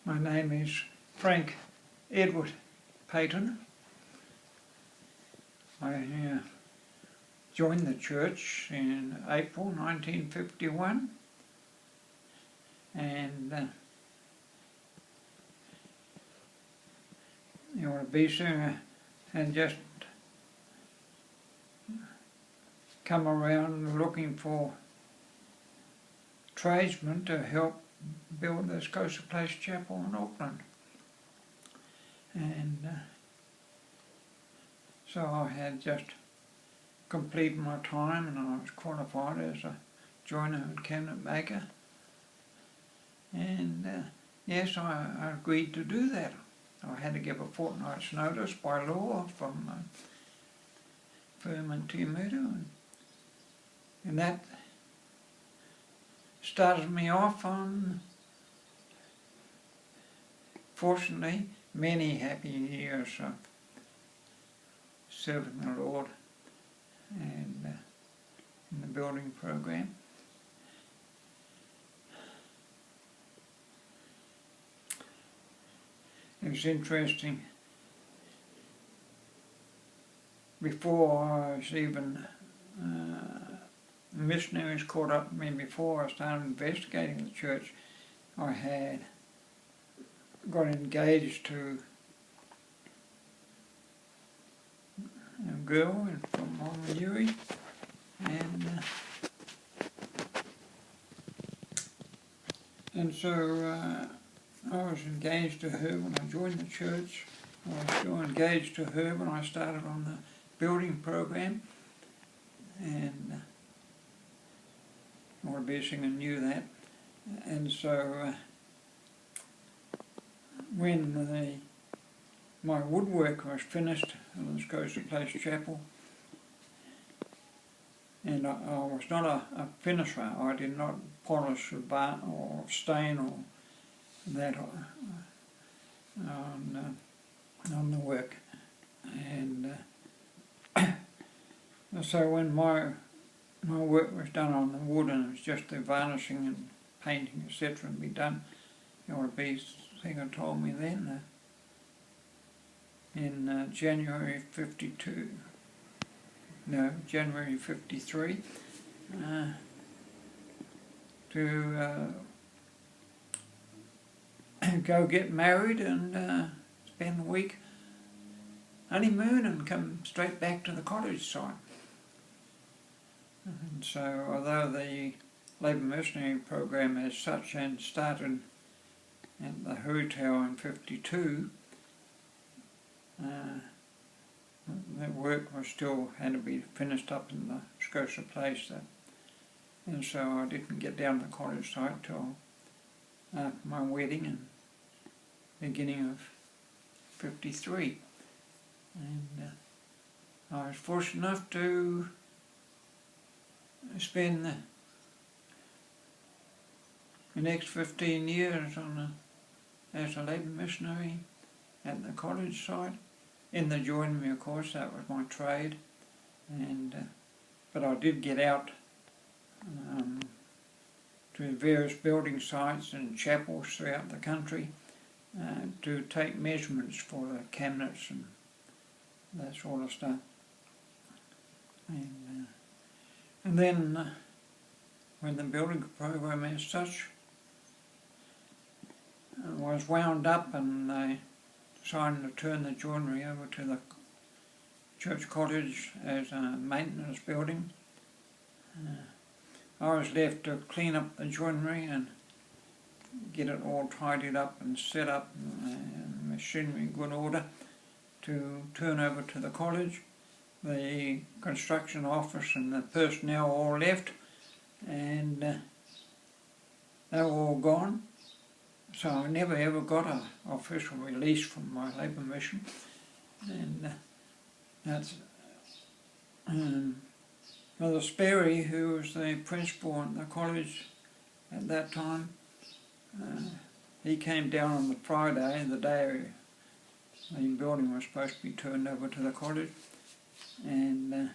My name is Frank Edward Paton. I joined the church in April 1951, and you want to be soon and just come around looking for tradesmen to help build this Coastal Place Chapel in Auckland. And so I had just completed my time and I was qualified as a joiner and cabinet maker. And yes, I agreed to do that. I had to give a fortnight's notice by law from my firm in Timutu, and that started me off on, fortunately, many happy years of serving the Lord and in the building program. It was interesting. Before I was even missionaries caught up with me, before I started investigating the church, I had got engaged to a girl from Monterey, and so I was engaged to her when I joined the church. I was still engaged to her when I started on the building program, and Lord Bessinger knew that. And so when my woodwork was finished in this Coastal Place Chapel, and I was not a finisher. I did not polish or bar or stain or that on the work. And so when my work was done on the wood and it was just the varnishing and painting, etc. to be done, the old Bessinger told me then in January 53, to go get married and spend a week honeymoon and come straight back to the cottage site. And so although the Labour Missionary program as such had started at the hotel in 52, that work was still had to be finished up in the Coastal Place, and so I didn't get down to the cottage site till after my wedding in beginning of 53, and I was fortunate enough to spend the next 15 years as a Labour missionary at the cottage site. In the joinery, of course, that was my trade, and but I did get out to various building sites and chapels throughout the country to take measurements for the cabinets and that sort of stuff. And then when the building program as such was wound up and they decided to turn the joinery over to the church cottage as a maintenance building, I was left to clean up the joinery and get it all tidied up and set up and machinery in good order to turn over to the college. The construction office and the personnel all left, and they were all gone. So I never ever got an official release from my Labour mission, and that's Brother Sperry, who was the principal at the college at that time. He came down on the Friday, the day the building was supposed to be turned over to the college, and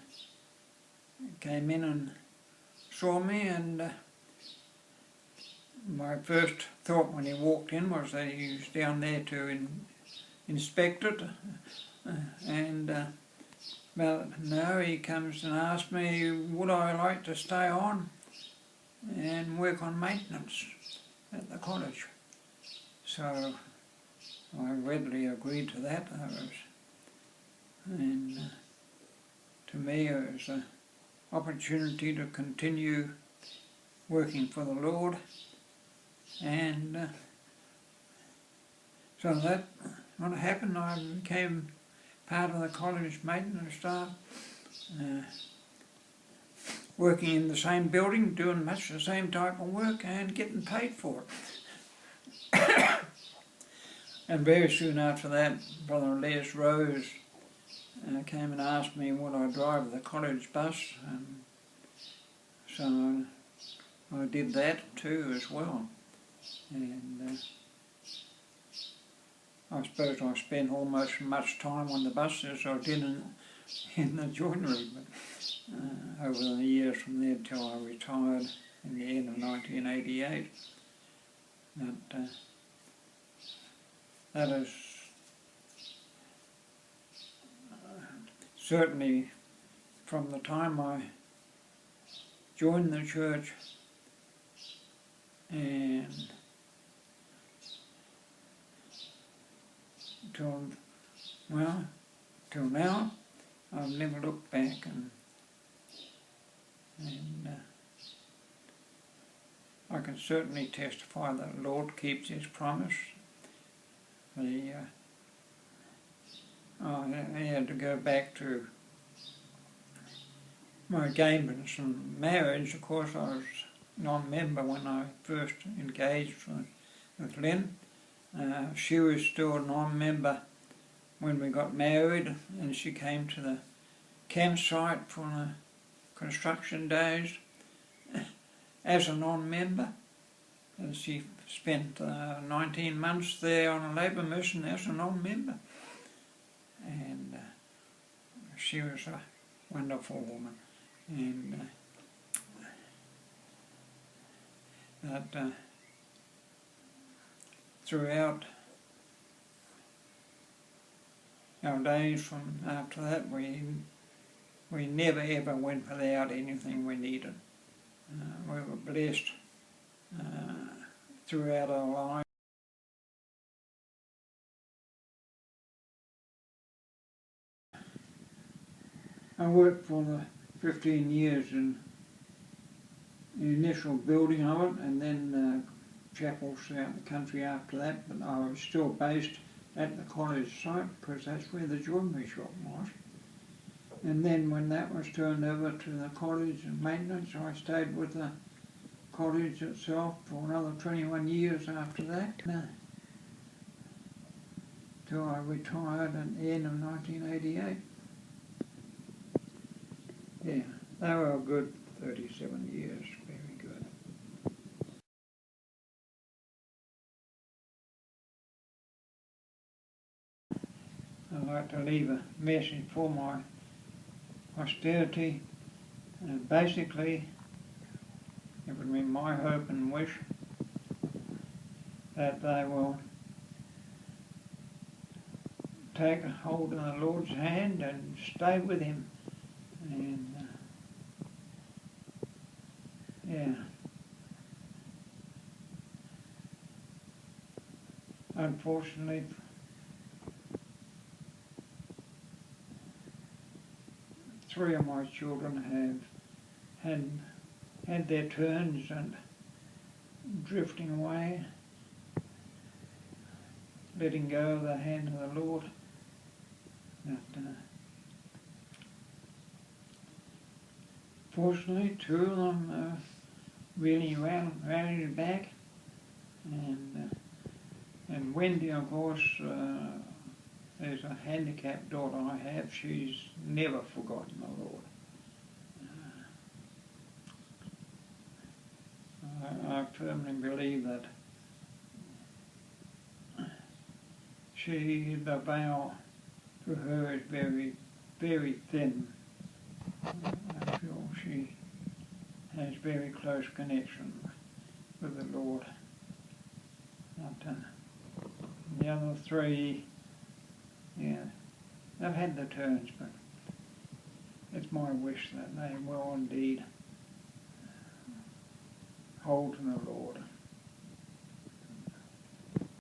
came in and saw me and my first thought when he walked in was that he was down there to inspect it, but no, he comes and asks me would I like to stay on and work on maintenance at the college. So I readily agreed to that. To me it was an opportunity to continue working for the Lord, and so that when it happened, I became part of the college maintenance staff, working in the same building, doing much the same type of work and getting paid for it. And very soon after that, Brother Les Rose came and asked me would I drive the college bus, and so I did that too as well. And I suppose I spent almost as much time on the bus as I did in the joinery, but over the years from there till I retired in the end of 1988. But that is certainly from the time I joined the church and till now, I've never looked back, and I can certainly testify that the Lord keeps His promise. I had to go back to my engagements and marriage. Of course, I was non-member when I first engaged with Lynn. She was still a non-member when we got married, and she came to the campsite for the construction days as a non-member, and she spent 19 months there on a labour mission as a non-member, and she was a wonderful woman. And throughout our days from after that, we never ever went without anything we needed. We were blessed throughout our lives. I worked for the 15 years in the initial building of it, and then chapels throughout the country after that, but I was still based at the college site because that's where the joinery shop was. And then when that was turned over to the college and maintenance, I stayed with the college itself for another 21 years after that, till I retired at the end of 1988. Yeah, they were a good 37 years, very good. I'd like to leave a message for my posterity. Basically, it would be my hope and wish that they will take a hold of the Lord's hand and stay with Him. And yeah, unfortunately, three of my children have had their turns and drifting away, letting go of the hand of the Lord. But fortunately, two of them really rallied back, and Wendy, of course, there's a handicapped daughter I have. She's never forgotten the Lord. I firmly believe that the veil for her is very, very thin. I feel she has very close connection with the Lord. But, the other three, yeah, they've had their turns, but it's my wish that they will indeed hold to the